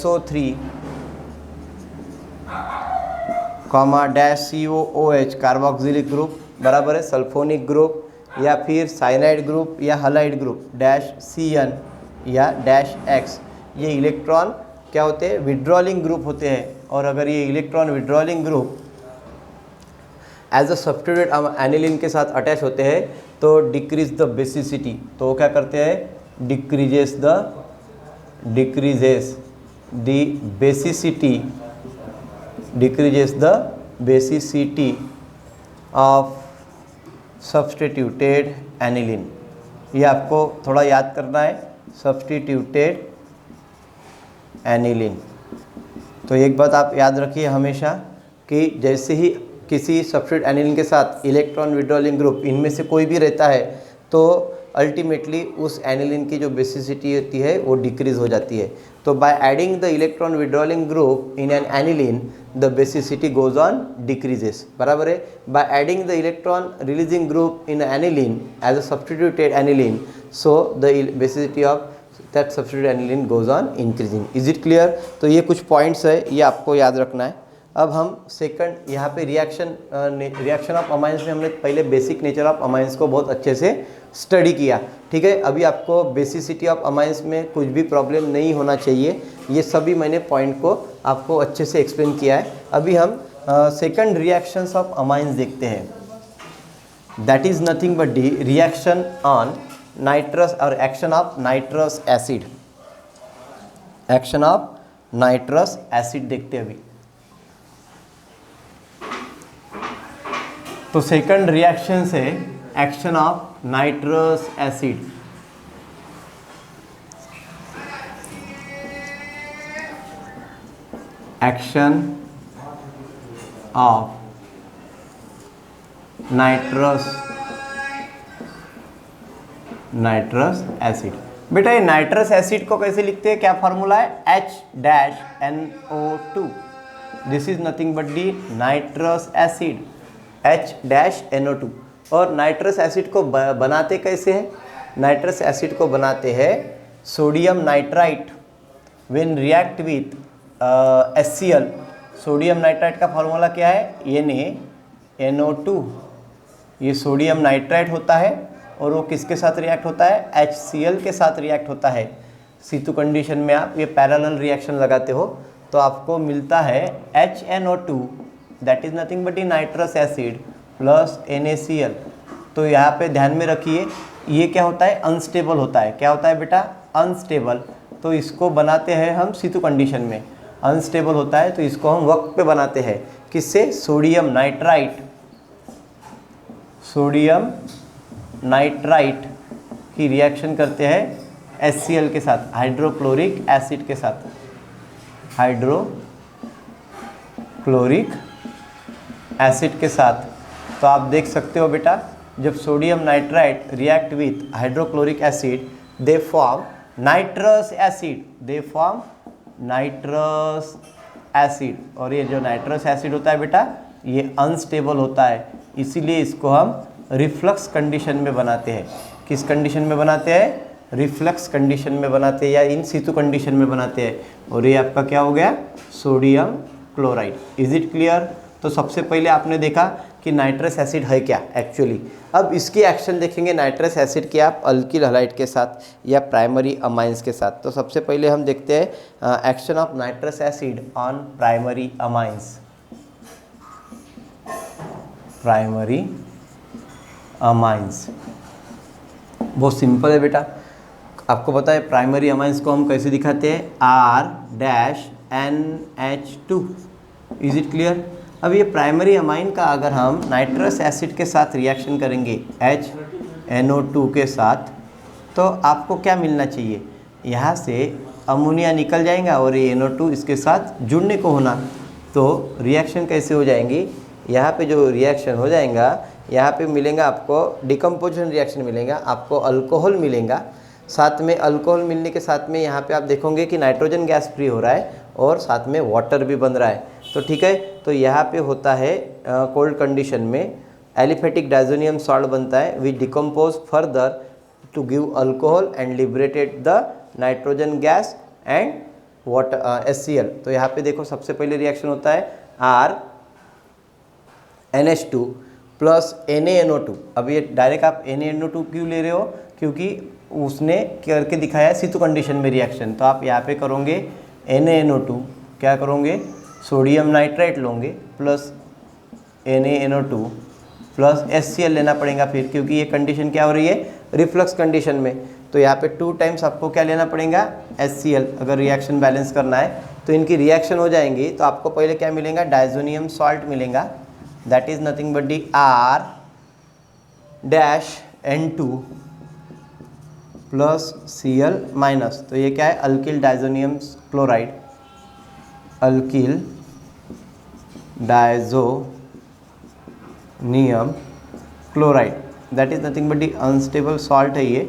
SO3 comma dash COOH carboxylic group, बराबर है, sulphonic group या फिर साइनाइड ग्रुप या हलाइड ग्रुप डैश CN या डैश X, ये इलेक्ट्रॉन क्या होते हैं, विड्रॉलिंग ग्रुप होते हैं। और अगर ये electron withdrawing group as a substitute aniline के साथ अटैच होते हैं तो डिक्रीज द बेसिसिटी, तो क्या करते हैं, decreases the basicity of substituted aniline. ये आपको थोड़ा याद करना है, सब्स्टिट्यूटेड एनिलीन। तो एक बात आप याद रखिए हमेशा कि जैसे ही किसी सब्स्टिट्यूट एनिलीन के साथ इलेक्ट्रॉन विड्रॉलिंग ग्रुप इनमें से कोई भी रहता है तो अल्टीमेटली उस एनिलीन की जो बेसिसिटी होती है वो डिक्रीज हो जाती है। तो by adding the electron withdrawing group in an aniline the basicity goes on decreases, बराबर है। By adding the electron releasing group in aniline as a substituted aniline, so the basicity of that substituted aniline goes on increasing. Is it clear? तो ये कुछ points है, ये आपको याद रखना है। अब हम सेकंड यहाँ पे रिएक्शन ऑफ अमाइंस में हमने पहले बेसिक नेचर ऑफ अमाइंस को बहुत अच्छे से स्टडी किया, ठीक है। अभी आपको बेसिसिटी ऑफ अमाइंस में कुछ भी प्रॉब्लम नहीं होना चाहिए, ये सभी मैंने पॉइंट को आपको अच्छे से एक्सप्लेन किया है। अभी हम सेकंड रिएक्शंस ऑफ अमाइंस देखते हैं, that is nothing but the reaction on nitrous और action of nitrous acid. Action of nitrous acid देखते हैं अभी। तो सेकंड रिएक्शन से action of nitrous acid. Action of nitrous acid. बेटा ये नाइट्रस एसिड को कैसे लिखते हैं, क्या फॉर्मूला है, H-NO2। This is nothing but the nitrous acid, H-NO2। और नाइट्रस एसिड को बनाते कैसे हैं, नाइट्रस एसिड को बनाते हैं sodium nitrite when react with HCl। Sodium nitrite का फॉर्मूला क्या है, NaNO2। ये सोडियम नाइट्राइट होता है और वो किसके साथ रिएक्ट होता है, HCl के साथ रिएक्ट होता है। C2 कंडीशन में आप ये पैरेलल रिएक्शन लगाते हो तो आपको मिलता है HNO2 that is nothing but nitrous acid plus NaCl। तो यहाँ पे ध्यान में रखिए ये क्या होता है, अनस्टेबल होता है। क्या होता है बेटा, अनस्टेबल। तो इसको बनाते हैं हम C2 कंडीशन में, अनस्टेबल होता है तो इसको हम वक्त पे बनाते हैं, किससे, सोडियम नाइट्राइट की रिएक्शन करते हैं HCl के साथ, हाइड्रोक्लोरिक एसिड के साथ, हाइड्रोक्लोरिक एसिड के साथ। तो आप देख सकते हो बेटा जब sodium nitrite react with hydrochloric acid they form nitrous acid. और ये जो नाइट्रस एसिड होता है बेटा ये अनस्टेबल होता है, इसीलिए इसको हम रिफ्लक्स कंडीशन में बनाते हैं। किस कंडीशन में बनाते हैं, रिफ्लक्स कंडीशन में बनाते हैं या इन सितु कंडीशन में बनाते हैं। और ये आपका क्या हो गया, sodium chloride. Is it clear? तो सबसे पहले आपने देखा कि नाइट्रस एसिड है क्या एक्चुअली। अब इसकी एक्शन देखेंगे नाइट्रस एसिड की आप अल्किल हलाइड के साथ या प्राइमरी अमाइंस के साथ। तो सबसे पहले हम देखते हैं action of nitrous acid on primary amines. बहुत सिंपल है बेटा, आपको पता है प्राइमरी अमाइंस को हम कैसे दिखाते हैं, R-NH2। Is it clear? अब ये प्राइमरी अमाइन का अगर हम नाइट्रस एसिड के साथ रिएक्शन करेंगे HNO2 के साथ तो आपको क्या मिलना चाहिए, यहाँ से अमोनिया निकल जाएगा और ये NO2 इसके साथ जुड़ने को होना। तो रिएक्शन कैसे हो जाएंगी, यहाँ पे जो रिएक्शन हो जाएगा यहाँ पे मिलेगा आपको डिकम्पोजिशन रिएक्शन मिलेगा, आपको अल्कोहल मिलेगा। साथ में अल्कोहल मिलने के साथ में यहाँ पे आप देखोगे कि नाइट्रोजन गैस फ्री हो रहा है और साथ में वाटर भी बन रहा है। तो ठीक है, तो यहाँ पे होता है कोल्ड कंडीशन में एलिफेटिक डाइजोनियम सॉल्ट बनता है which decompose further to give alcohol and liberated the nitrogen gas and water HCl। तो यहाँ पे देखो सबसे पहले रिएक्शन होता है RNH2 प्लस NaNO2। अब ये डायरेक्ट आप NaNO2 क्यों ले रहे हो, क्योंकि उसने करके दिखाया है सितु कंडीशन में रिएक्शन। तो आप यहाँ पे करोगे NaNO2, क्या करोगे, सोडियम नाइट्राइट लोगे प्लस NaNO2 प्लस HCl लेना पड़ेगा फिर, क्योंकि ये कंडीशन क्या हो रही है, रिफ्लक्स कंडीशन में। तो यहाँ पे 2 टाइम्स आपको क्या लेना पड़ेगा, HCl, अगर रिएक्शन बैलेंस करना है। तो इनकी रिएक्शन हो जाएंगी तो आपको पहले क्या मिलेगा, डायजोनियम सॉल्ट मिलेगा, that is nothing but the R-N2 plus Cl minus. तो ये क्या है, alkyl diazonium chloride, alkyl diazonium chloride, that is nothing but the unstable salt है ये।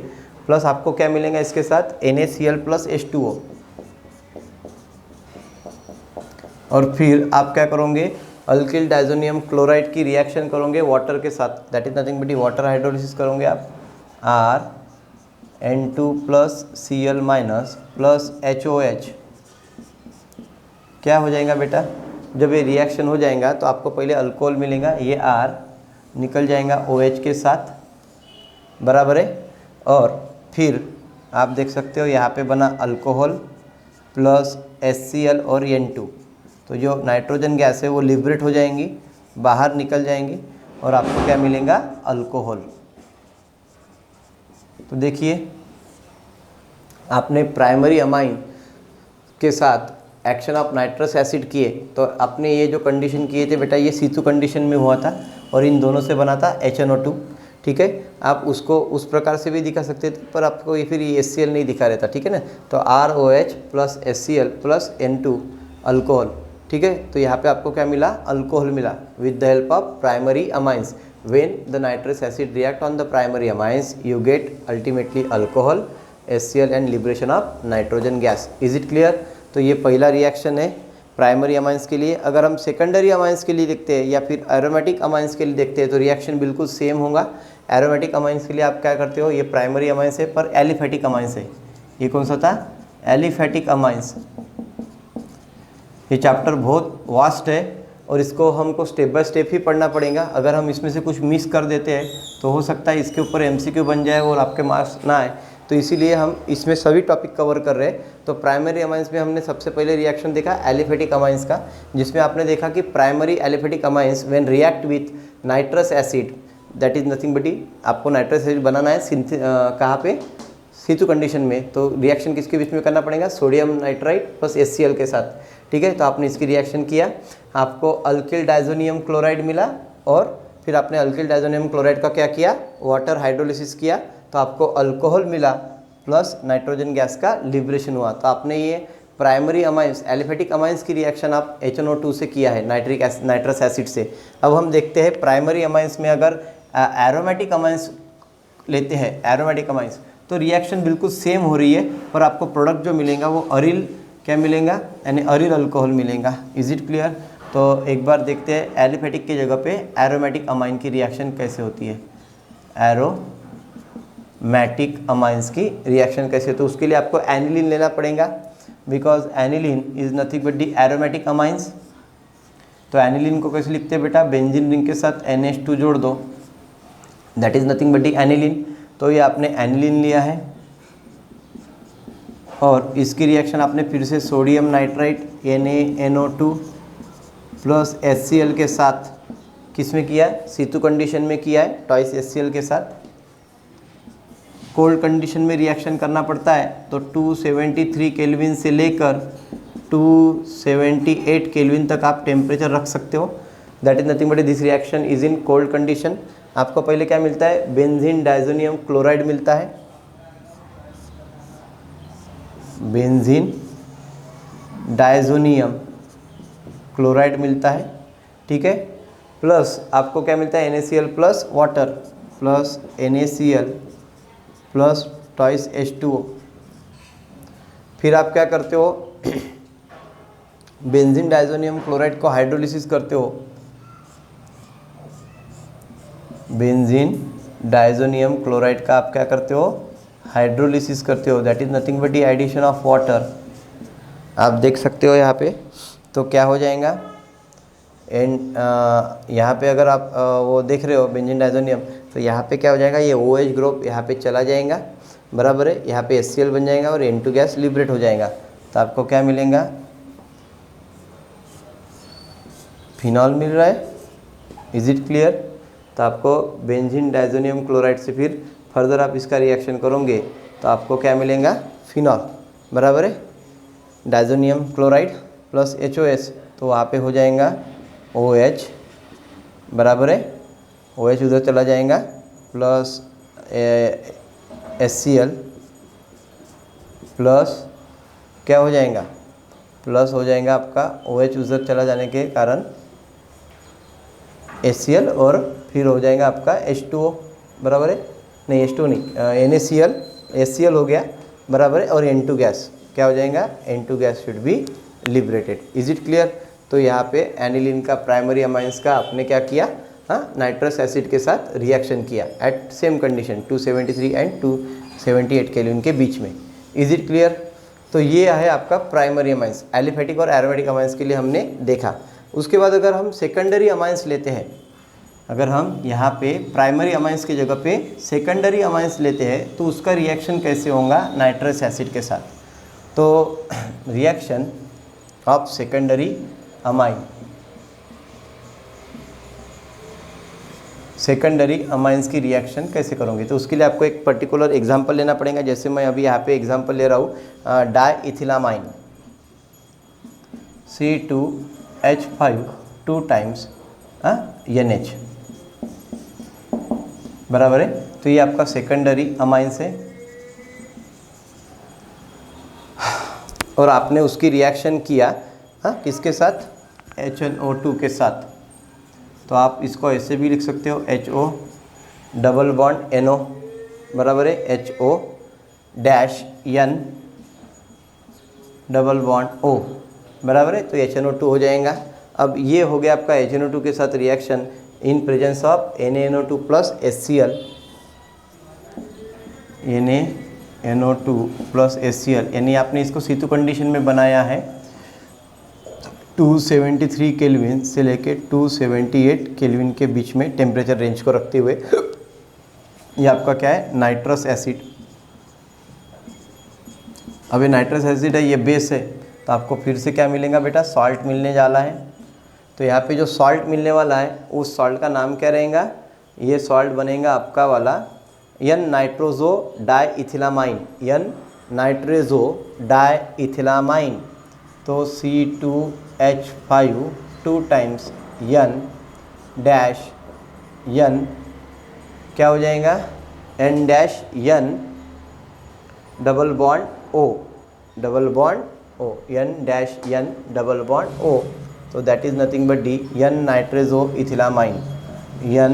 प्लस आपको क्या मिलेगा इसके साथ, NaCl प्लस H2O। और फिर आप क्या करोगे, अल्किल डायजोनियम क्लोराइड की रिएक्शन करोगे वाटर के साथ, that is nothing but the water hydrolysis करोगे आप, RN2 plus Cl minus plus HOH। क्या हो जाएगा बेटा, जब ये रिएक्शन हो जाएगा तो आपको पहले अल्कोहल मिलेगा, ये R निकल जाएगा OH के साथ, बराबर है। और फिर आप देख सकते हो यहाँ पे बना अल्कोहल प्लस HCl और N2। तो जो नाइट्रोजन गैस है वो लिबरेट हो जाएंगी, बाहर निकल जाएंगी, और आपको क्या मिलेगा, अल्कोहल। तो देखिए आपने प्राइमरी अमाइन के साथ एक्शन ऑफ नाइट्रस एसिड किए, तो आपने ये जो कंडीशन किए थे बेटा, ये सितु कंडीशन में हुआ था और इन दोनों से बना था HNO2, ठीक है। आप उसको उस प्रकार से भी दिखा सकते थे, पर आपको ये फिर ये HCl नहीं दिखा रहता, ठीक है ना। तो ROH plus HCl plus N2 alcohol, ठीक है। तो यहाँ पे आपको क्या मिला, अल्कोहल मिला with the help of primary amines. When the nitrous acid react on the primary amines, you get ultimately alcohol, HCl and liberation of nitrogen gas. Is it clear. तो ये पहला रिएक्शन है प्राइमरी अमाइंस के लिए। अगर हम secondary amines के लिए देखते हैं या फिर एरोमेटिक अमाइंस के लिए देखते हैं तो रिएक्शन बिल्कुल सेम होगा। एरोमेटिक अमाइंस के लिए आप क्या करते हो, ये प्राइमरी अमाइंस है पर एलिफेटिक अमाइंस है। ये कौन सा था, एलिफेटिक अमाइंस। ये चैप्टर बहुत वास्ट है और इसको हमको स्टेप बाय स्टेप ही पढ़ना पड़ेगा। अगर हम इसमें से कुछ मिस कर देते हैं तो हो सकता है इसके ऊपर MCQ बन जाए और आपके मार्क्स ना आए। तो इसीलिए हम इसमें सभी टॉपिक कवर कर रहे हैं। तो प्राइमरी अमाइंस में हमने सबसे पहले रिएक्शन देखा एलिफेटिक अमाइंस का, जिसमें आपने देखा कि primary aliphatic amines when react with nitrous acid, that is nothing but आपको नाइट्रस एसिड बनाना है कहाँ पे, सितु कंडीशन में। तो रिएक्शन किसके बीच में करना पड़ेगा, सोडियम नाइट्राइट प्लस HCl के साथ, ठीक है। तो आपने इसकी रिएक्शन किया, आपको अल्किल डायजोनियम क्लोराइड मिला और फिर आपने अल्किल डायजोनियम क्लोराइड का क्या किया, वाटर हाइड्रोलिसिस किया, तो आपको अल्कोहल मिला प्लस नाइट्रोजन गैस का लिबरेशन हुआ। तो आपने ये प्राइमरी अमाइंस एलिफेटिक अमाइंस की रिएक्शन आप HNO2 से किया है, नाइट्रस एसिड से। अब हम देखते हैं प्राइमरी अमाइंस में अगर एरोमेटिक अमाइंस लेते हैं, एरोमेटिक अमाइंस, तो रिएक्शन बिल्कुल सेम हो रही है पर आपको प्रोडक्ट जो मिलेगा वो अरिल क्या मिलेगा, यानी अरिल अल्कोहल मिलेगा। Is it clear. तो एक बार देखते हैं एलिफेटिक की जगह पे एरोमेटिक अमाइन की रिएक्शन कैसे होती है, एरोमेटिक अमाइंस की रिएक्शन कैसे। तो उसके लिए आपको एनिलीन लेना पड़ेगा, because aniline is nothing but the aromatic amines. तो एनिलीन को कैसे लिखते हैं बेटा, बेंजीन रिंग के साथ NH2 जोड़ दो, that is nothing but the aniline. तो ये आपने एनिलीन लिया है और इसकी रिएक्शन आपने फिर से sodium nitrite NaNO2 plus HCl के साथ किस में किया है, सितु कंडीशन में किया है, ट्वाइस HCl के साथ। कोल्ड कंडीशन में रिएक्शन करना पड़ता है तो 273 केल्विन से लेकर 278 केल्विन तक आप टेम्परेचर रख सकते हो। That is nothing but this reaction is in cold condition. आपको पहले क्या मिलता है, बेंजीन डायजोनियम क्लोराइड मिलता है, बेंजीन डायजोनियम क्लोराइड मिलता है, ठीक है। प्लस आपको क्या मिलता है, NaCl plus water plus NaCl plus twice H2O। फिर आप क्या करते हो, बेंजीन डायजोनियम क्लोराइड को हाइड्रोलिसिस करते हो, बेंजीन डायजोनियम क्लोराइड का आप क्या करते हो, हाइड्रोलिसिस करते हो, that is nothing but the addition of water आप देख सकते हो यहाँ पे। तो क्या हो जाएगा, एंड यहाँ पे अगर आप वो देख रहे हो बेंजीन डायज़ोनियम, तो यहाँ पे क्या हो जाएगा, ये OH ग्रुप यहाँ पे चला जाएगा, बराबर है। यहाँ पे HCl बन जाएगा और N2 गैस लिबरेट हो जाएगा। तो आपको क्या मिलेगा, फिनॉल मिल रहा है। Is it clear? तो आपको बेंजीन डायज़ोनियम क्लोराइड से फिर फर्दर आप इसका रिएक्शन करोगे तो आपको क्या मिलेगा, फिनॉल, बराबर है। डायज़ोनियम क्लोराइड प्लस HOS, तो वहाँ पे हो जाएगा OH, बराबर है। OH उधर चला जाएगा प्लस HCl प्लस क्या हो जाएगा, प्लस हो जाएगा आपका OH उधर चला जाने के कारण HCl, और फिर हो जाएगा आपका H2O, बराबर है। नहीं H2O नहीं, NaCl, HCl हो गया, बराबर है। और N2 गैस क्या हो जाएगा, N2 gas should be liberated. Is it clear? तो यहाँ पे एनिलीन का प्राइमरी अमाइंस का आपने क्या किया, हाँ, नाइट्रस एसिड के साथ रिएक्शन किया at same condition 273 and 278 kelvin के बीच में। Is it clear? तो ये है आपका प्राइमरी अमाइंस। एलिफेटिक और एरोमेटिक अमाइंस के लिए हमने देखा। उसके बाद अगर हम सेकेंडरी अमाइंस लेते हैं, अगर हम यहाँ पे प्राइमरी अमाइंस की जगह पे सेकेंडरी अमाइंस लेते हैं तो उसका रिएक्शन कैसे होगा नाइट्रस एसिड के साथ। तो reaction of secondary amine, secondary amines की रिएक्शन कैसे करोगे, तो उसके लिए आपको एक पर्टिकुलर एग्जांपल लेना पड़ेगा। जैसे मैं अभी यहाँ पे एग्जांपल ले रहा हूँ, डाईइथिलामाइन C2H5 2 टाइम्स NH, बराबर है। तो ये आपका सेकेंडरी अमाइंस है और आपने उसकी रिएक्शन किया किसके साथ, HNO2 के साथ। तो आप इसको ऐसे भी लिख सकते हो, HO डबल बॉन्ड NO, बराबर है, HO dash N double bond O, बराबर है। तो HNO2 हो जाएगा। अब ये हो गया आपका HNO2 के साथ reaction in presence of NaNO2 plus HCl, NaNO2 plus HCl, यानी आपने इसको C2 कंडीशन में बनाया है 273 केल्विन से लेके 278 केल्विन के बीच में टेम्परेचर रेंज को रखते हुए। ये आपका क्या है, नाइट्रस एसिड। अब ये नाइट्रस एसिड है, ये बेस है, तो आपको फिर से क्या मिलेगा बेटा, सॉल्ट मिलने वाला है। तो यहाँ पे जो सॉल्ट मिलने वाला है उस सॉल्ट का नाम क्या रहेगा, ये सॉल्ट बनेगा आपका वाला N नाइट्रोजो डाईइथिलामाइन, N नाइट्रोजो डाईइथिलामाइन। तो C2H5 2 times N dash N क्या हो जाएगा, N dash N double bond O, double bond O, N dash N double bond O। तो that is nothing but D, N nitroso ethylamine, N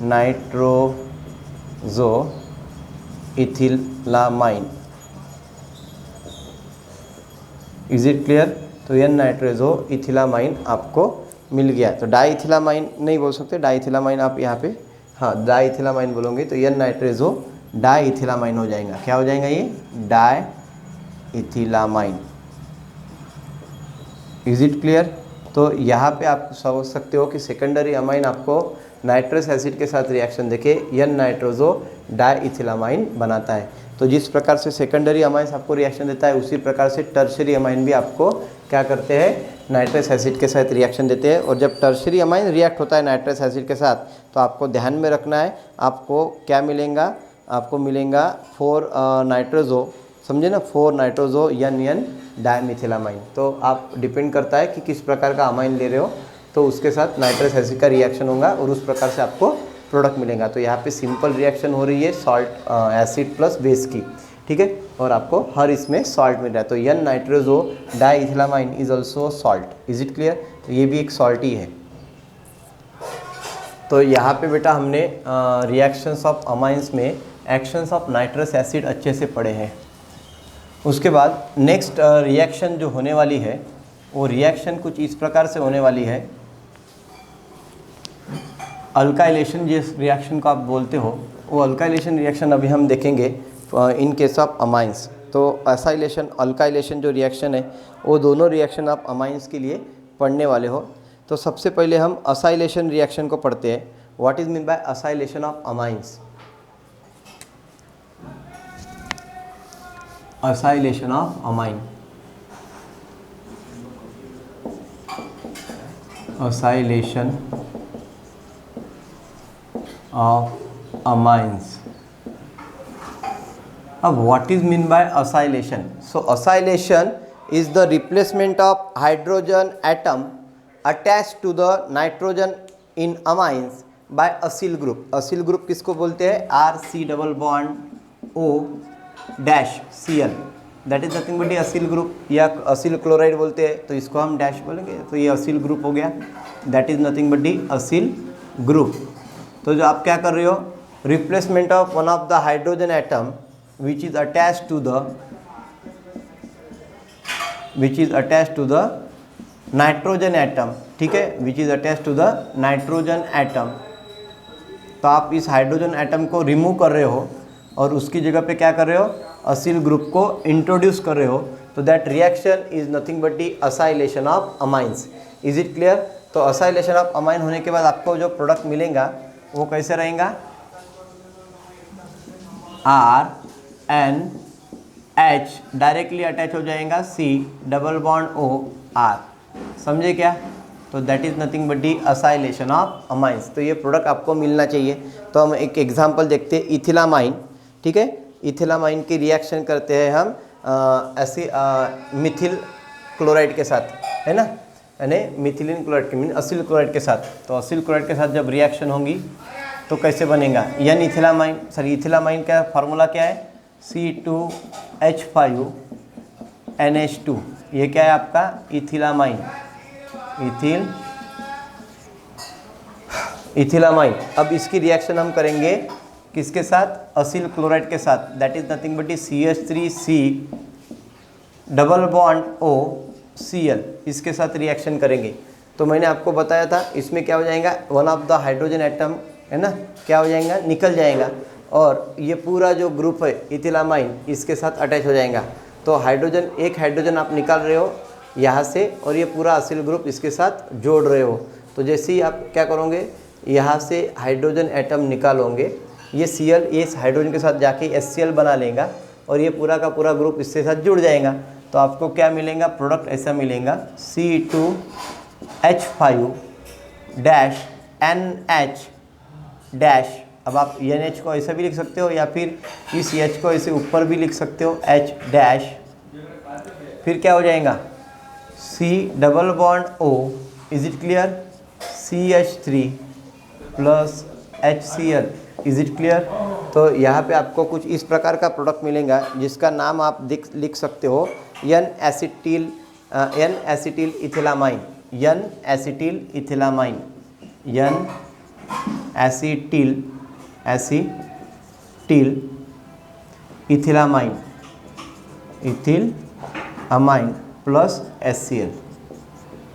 nitroso ethylamine. Is it clear? तो N nitroso ethylamine आपको मिल गया। तो डाईइथिलामाइन नहीं बोल सकते, डाईइथिलामाइन आप यहाँ पे, हाँ, डाईइथिलामाइन बोलोगे तो N नाइट्रोजो डाईइथिलामाइन हो जाएगा। क्या हो जाएगा ये, डाईइथिलामाइन। Is it clear? तो यहाँ पे आप समझ सकते हो कि सेकेंडरी अमाइन आपको नाइट्रस एसिड के साथ रिएक्शन देके N नाइट्रोजो डाईइथिलामाइन बनाता है। तो जिस प्रकार से सेकेंडरी अमाइंस आपको रिएक्शन देता है उसी प्रकार से टर्शरी अमाइन भी आपको क्या करते हैं, नाइट्रस एसिड के साथ रिएक्शन देते हैं। और जब टर्शरी अमाइन रिएक्ट होता है नाइट्रस एसिड के साथ तो आपको ध्यान में रखना है, आपको क्या मिलेगा, आपको मिलेगा 4 नाइट्रोजो, समझे ना, 4 नाइट्रोजो N डाईमिथिलामाइन। तो आप डिपेंड करता है कि किस प्रकार का अमाइन ले रहे हो तो उसके साथ नाइट्रस एसिड का रिएक्शन होगा और उस प्रकार से आपको प्रोडक्ट मिलेगा। तो यहाँ पे सिंपल रिएक्शन हो रही है सॉल्ट एसिड प्लस बेस की, ठीक है, और आपको हर इसमें सॉल्ट मिल रहा है। तो N nitroso diethylamine is also salt. Is it clear? तो ये भी एक सॉल्ट ही है। तो यहाँ पे बेटा हमने रिएक्शंस ऑफ अमाइंस में एक्शंस ऑफ नाइट्रस एसिड अच्छे से पढ़े हैं। उसके बाद नेक्स्ट रिएक्शन जो होने वाली है वो रिएक्शन कुछ इस प्रकार से होने वाली है, अल्काइलेशन जिस रिएक्शन को आप बोलते हो वो अल्काइलेशन रिएक्शन अभी हम देखेंगे इन केस ऑफ अमाइंस। तो एसाइलेशन अल्काइलेशन जो रिएक्शन है वो दोनों रिएक्शन आप अमाइंस के लिए पढ़ने वाले हो। तो सबसे पहले हम असाइलेशन रिएक्शन को पढ़ते हैं। What is mean bye acylation of amines? Acylation of amine. Acylation of amines. अब what is mean by acylation? So acylation is the replacement of hydrogen atom attached to the nitrogen in amines by acyl group. acyl group किसको बोलते हैं? RC double bond O dash Cl, that is nothing but acyl group, या Aseel chloride बोलते हैं तो इसको हम dash बोलेंगे, तो ये असील ग्रुप हो गया, that is nothing but acyl group. तो जो आप क्या कर रहे हो, replacement of one of the hydrogen atom which is attach to the nitrogen atom, ठीक है, which is attach to the nitrogen atom. तो आप इस हाइड्रोजन एटम को रिमूव कर रहे हो और उसकी जगह पे क्या कर रहे हो, असील ग्रुप को इंट्रोड्यूस कर रहे हो, तो that reaction is nothing but the acylation of amines. Is it clear? तो असाइलेशन ऑफ अमाइन होने के बाद आपको जो प्रोडक्ट मिलेगा वो कैसे रहेगा? RNH डायरेक्टली अटैच हो जाएगा C डबल बॉन्ड OR, समझे क्या? तो that is nothing but the acylation of amines. तो ये प्रोडक्ट आपको मिलना चाहिए। तो हम एक एग्जांपल देखते हैं, इथिलामाइन, ठीक है, इथिलामाइन की रिएक्शन करते हैं हम ऐसी मिथिल क्लोराइड के साथ, है ना, यानी मिथिलीन क्लोराइड के मीन असील क्लोराइड के साथ। तो असील क्लोराइड के साथ जब रिएक्शन होंगी तो कैसे बनेगा? एन इथिलामाइन, सॉरी इथिलामाइन का फार्मूला क्या है? C2H5NH2, ये क्या है आपका? इथिलामाइन, इथिलामाइन। अब इसकी रिएक्शन हम करेंगे किसके साथ? असील क्लोराइड के साथ, that is nothing but CH3C double bond OCl, इसके साथ रिएक्शन करेंगे। तो मैंने आपको बताया था इसमें क्या हो जाएगा, one of the hydrogen atom है ना, क्या हो जाएगा? निकल जाएगा, और ये पूरा जो ग्रुप है इथिलामाइन इसके साथ अटैच हो जाएगा। तो हाइड्रोजन, एक हाइड्रोजन आप निकाल रहे हो यहाँ से, और ये पूरा असील ग्रुप इसके साथ जोड़ रहे हो। तो जैसे ही आप क्या करोगे, यहाँ से हाइड्रोजन एटम निकालोगे, ये Cl इस हाइड्रोजन के साथ जाके HCl बना लेगा, और ये पूरा का पूरा ग्रुप इसके साथ जुड़ जाएगा। तो आपको क्या मिलेगा? प्रोडक्ट ऐसा मिलेगा C2H5-NH डैश। अब आप NH को ऐसा भी लिख सकते हो, या फिर इस H को ऐसे ऊपर भी लिख सकते हो, H डैश, फिर क्या हो जाएगा? C double bond O, is it clear? CH3 plus HCl, is it clear? तो यहाँ पे आपको कुछ इस प्रकार का प्रोडक्ट मिलेगा जिसका नाम आप लिख सकते हो N acetyl ethylamine, N acetyl ethylamine, N acetyl ethylamine, ethylamine plus HCl।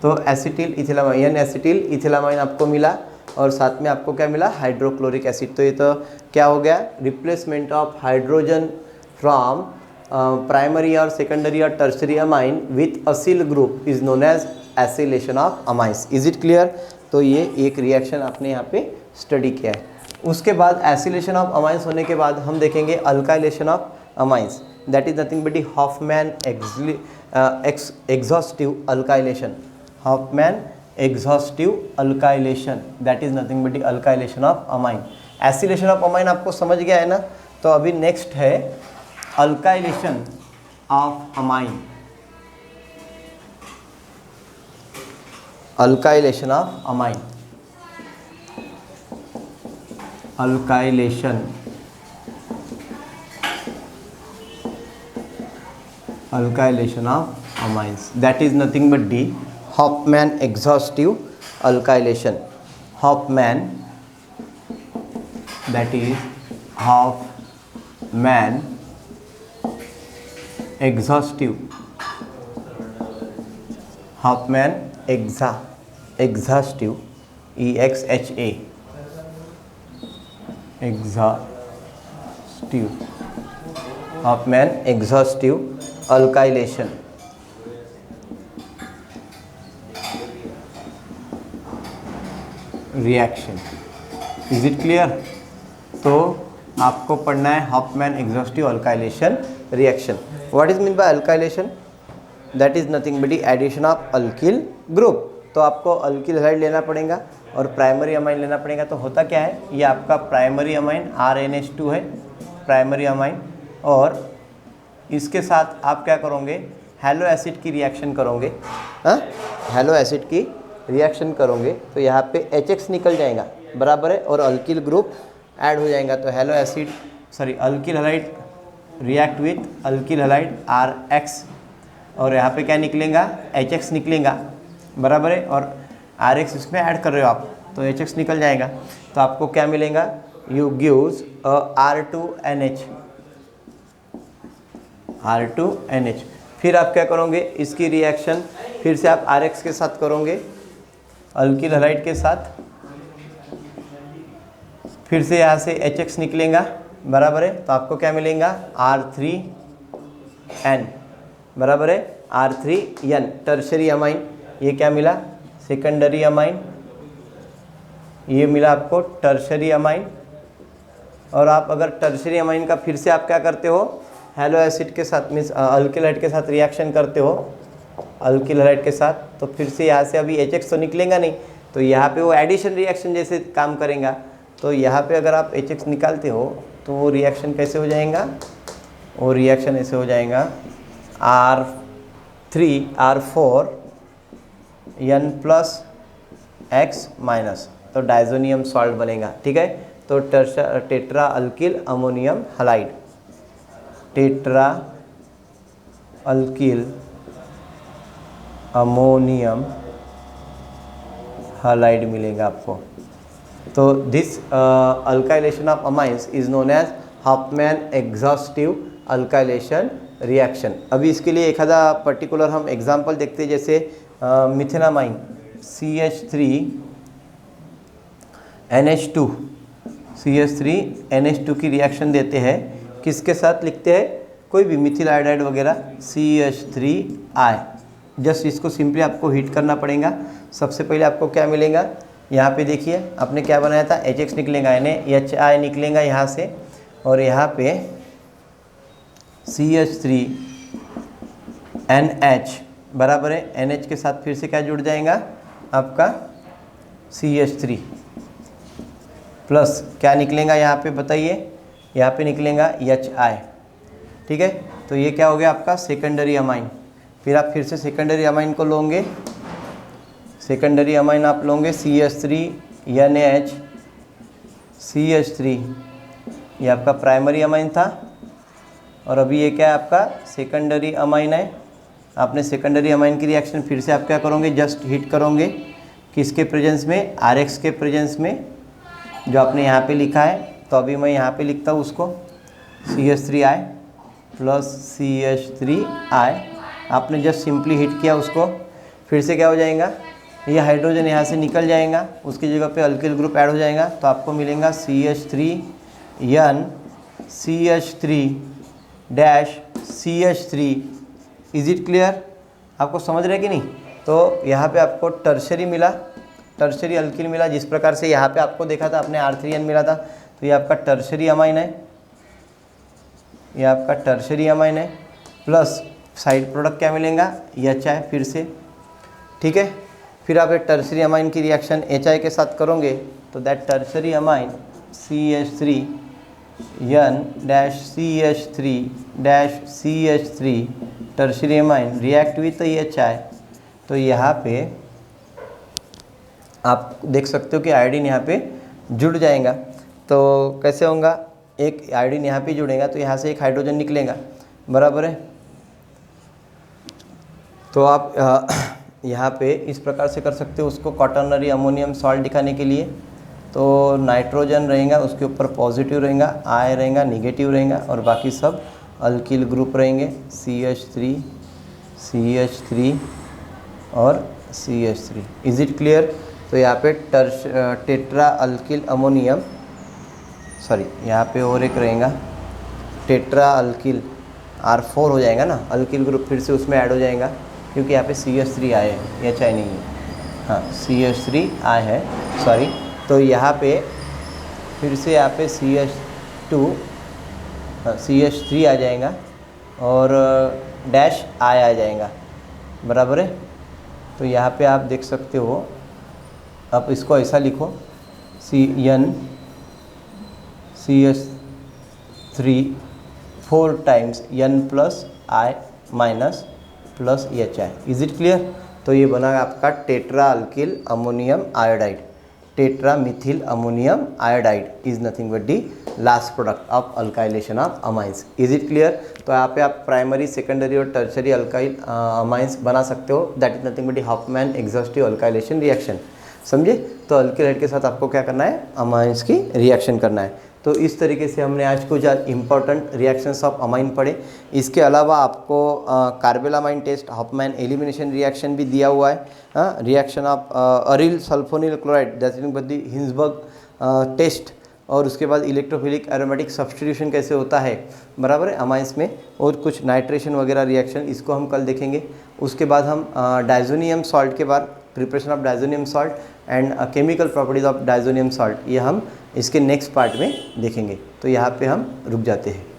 तो acetyl ethylamine, N acetyl ethylamine आपको मिला, और साथ में आपको क्या मिला? Hydrochloric acid. तो ये तो क्या हो गया? Replacement of hydrogen from primary और सेकेंडरी और tertiary amine with acyl group is known as acylation of amines. Is it clear? तो ये एक रिएक्शन आपने यहाँ पे स्टडी किया है। उसके बाद एसिलेशन ऑफ अमाइंस होने के बाद हम देखेंगे alkylation of amines, that is nothing but Hofmann exhaustive alkylation, Hofmann exhaustive alkylation, that is nothing but alkylation of amine. Acylation of amine आपको समझ गया है ना? तो अभी नेक्स्ट है alkylation of amine, alkylation of amine, alkylation of amines, that is nothing but the Hofmann exhaustive alkylation, Hofmann, that is Hofmann exhaustive, Hofmann exhaustive, EXHA, exhaustive Hofmann exhaustive alkylation. Reaction. Is it clear? तो आपको पढ़ना है Hofmann exhaustive alkylation reaction. What is mean by alkylation? That is nothing but the addition of alkyl group. तो आपको alkyl hide लेना पड़ेगा और primary amine लेना पड़ेगा। तो होता क्या है, ये आपका प्राइमरी अमाइन RNH2 है, प्राइमरी अमाइन, और इसके साथ आप क्या करोगे, हैलो एसिड की रिएक्शन करोगे। हाँ, हैलो एसिड की रिएक्शन करोगे तो यहाँ पे HX निकल जाएगा, बराबर है, और अल्किल ग्रुप ऐड हो जाएगा। तो hello acid alkyl halide react with alkyl halide RX, और यहाँ पे क्या निकलेगा, HX निकलेगा, बराबर है, और RX इसमें ऐड कर रहे हो आप तो HX निकल जाएगा। तो आपको क्या मिलेगा, यू गिव्स R2NH। फिर आप क्या करोगे, इसकी रिएक्शन फिर से आप RX के साथ करोगे, अल्किल हैलाइड के साथ, फिर से यहाँ से HX निकलेगा, बराबर है। तो आपको क्या मिलेगा, R3N, बराबर है, R3N टर्शरी अमाइन। ये क्या मिला, सेकेंडरी अमाइन, ये मिला आपको टर्शरी अमाइन। और आप अगर टर्शरी अमाइन का फिर से आप क्या करते हो, हैलो एसिड के साथ मीन्स अल्किल हैलाइड के साथ रिएक्शन करते हो, अल्किल हैलाइड के साथ, तो फिर से यहाँ से अभी HX तो निकलेगा नहीं, तो यहाँ पे वो एडिशन रिएक्शन जैसे काम करेगा। तो यहाँ पे अगर आप HX निकालते हो तो वो रिएक्शन कैसे हो जाएगा, वो रिएक्शन ऐसे हो जाएगा R4N प्लस X माइनस, तो डाइजोनियम सॉल्ट बनेगा, ठीक है। तो tetra alkyl ammonium halide, tetra alkyl ammonium halide मिलेगा आपको। तो this alkylation of amines is known as Hofmann exhaustive alkylation reaction. अभी इसके लिए एक आधा पर्टिकुलर हम एग्जांपल देखते हैं, जैसे मिथेनामाइन CH3NH2 की रिएक्शन देते हैं, किसके साथ लिखते हैं, कोई भी मिथिल आयोडाइड वगैरह, CH3I। जस्ट इसको सिंपली आपको हीट करना पड़ेगा। सबसे पहले आपको क्या मिलेगा, यहाँ पे देखिए आपने क्या बनाया था, HX निकलेगा, NaHI निकलेगा यहाँ से, और यहाँ पे CH3NH, बराबर है, NH के साथ फिर से क्या जुड़ जाएगा आपका CH3 प्लस क्या निकलेगा यहाँ पे बताइए, यहाँ पे निकलेगा HI, ठीक है। तो ये क्या हो गया आपका सेकेंडरी अमाइन। फिर आप फिर से सेकेंडरी अमाइन को लोगे, सेकेंडरी अमाइन आप लोगे CH3NH CH3, ये आपका प्राइमरी अमाइन था, और अभी ये क्या है आपका सेकेंडरी अमाइन है। आपने सेकेंडरी अमाइन की रिएक्शन फिर से आप क्या करोगे, जस्ट हीट करोगे, किसके प्रेजेंस में, RX के प्रेजेंस में, जो आपने यहाँ पे लिखा है। तो अभी मैं यहाँ पे लिखता हूँ उसको, CH3I प्लस CH3I। आपने जस्ट सिंपली हीट किया उसको, फिर से क्या हो जाएगा, ये हाइड्रोजन यहाँ से निकल जाएगा, उसकी जगह पे अल्किल ग्रुप ऐड हो जाएगा। तो आपको मिलेगा CH3N CH3-CH3। Is it clear? आपको समझ रहे कि नहीं? तो यहाँ पे आपको टर्शरी मिला, टर्शरी अल्किल मिला, जिस प्रकार से यहाँ पे आपको देखा था आपने R3N मिला था, तो ये आपका टर्शरी अमाइन है, ये आपका टर्शरी अमाइन है, प्लस साइड प्रोडक्ट क्या मिलेगा, HI फिर से, ठीक है। फिर आप एक टर्शरी अमाइन की रिएक्शन HI के साथ करोगे, तो that tertiary amine CH3N-CH3-CH3 tertiary amine react with HI। तो यहाँ पे आप देख सकते हो कि आयोडीन यहाँ पे जुड़ जाएगा। तो कैसे होगा, एक आयोडीन यहाँ पे जुड़ेगा तो यहाँ से एक हाइड्रोजन निकलेगा, बराबर है। तो आप यहाँ पे इस प्रकार से कर सकते हो उसको क्वाटर्नरी अमोनियम सॉल्ट दिखाने के लिए। तो नाइट्रोजन रहेगा, उसके ऊपर पॉजिटिव रहेगा, I रहेगा, निगेटिव रहेगा, और बाकी सब अल्किल ग्रुप रहेंगे, CH3 और CH3। Is it clear? तो यहाँ पे टेट्रा अल्किल अमोनियम, यहाँ पे और एक रहेगा टेट्रा अल्किल R4 हो जाएगा ना, अल्किल ग्रुप फिर से उसमें ऐड हो जाएगा, क्योंकि यहाँ पे CH3 आए हैं, HI नहीं है, हाँ CH3 आए हैं, सॉरी। तो यहाँ पे फिर से यहाँ पे CH2 CH3 आ जाएगा और डैश I आ जाएगा, बराबर है। तो यहाँ पे आप देख सकते हो, आप इसको ऐसा लिखो CH3 4 times N plus I minus plus HI। Is it clear? तो ये बना आपका tetra alkyl ammonium iodide. Tetra methyl ammonium iodide is nothing but the last product of alkylation of amines. Is it clear? तो यहाँ पे आप primary, secondary और tertiary alkyl amines बना सकते हो। That is nothing but the Hofmann exhaustive alkylation reaction. समझे? तो अल्किलाइड के साथ आपको क्या करना है? अमाइंस की रिएक्शन करना है। तो इस तरीके से हमने आज कुछ इंपॉर्टेंट रिएक्शंस ऑफ अमाइन पढ़े। इसके अलावा आपको carbylamine test, Hofmann elimination reaction भी दिया हुआ है। Reaction of aryl sulfonyl chloride, that is the Hinsberg test, और उसके बाद इलेक्ट्रोफिलिक एरोमेटिक सब्स्टिट्यूशन कैसे होता है, बराबर है, अमाइंस में, और कुछ नाइट्रेशन वगैरह रिएक्शन, इसको हम कल देखेंगे। उसके बाद हम डाइजोनियम सॉल्ट के बाद preparation of diazonium salt and chemical properties of diazonium salt, ये हम इसके नेक्स्ट पार्ट में देखेंगे। तो यहाँ पे हम रुक जाते हैं।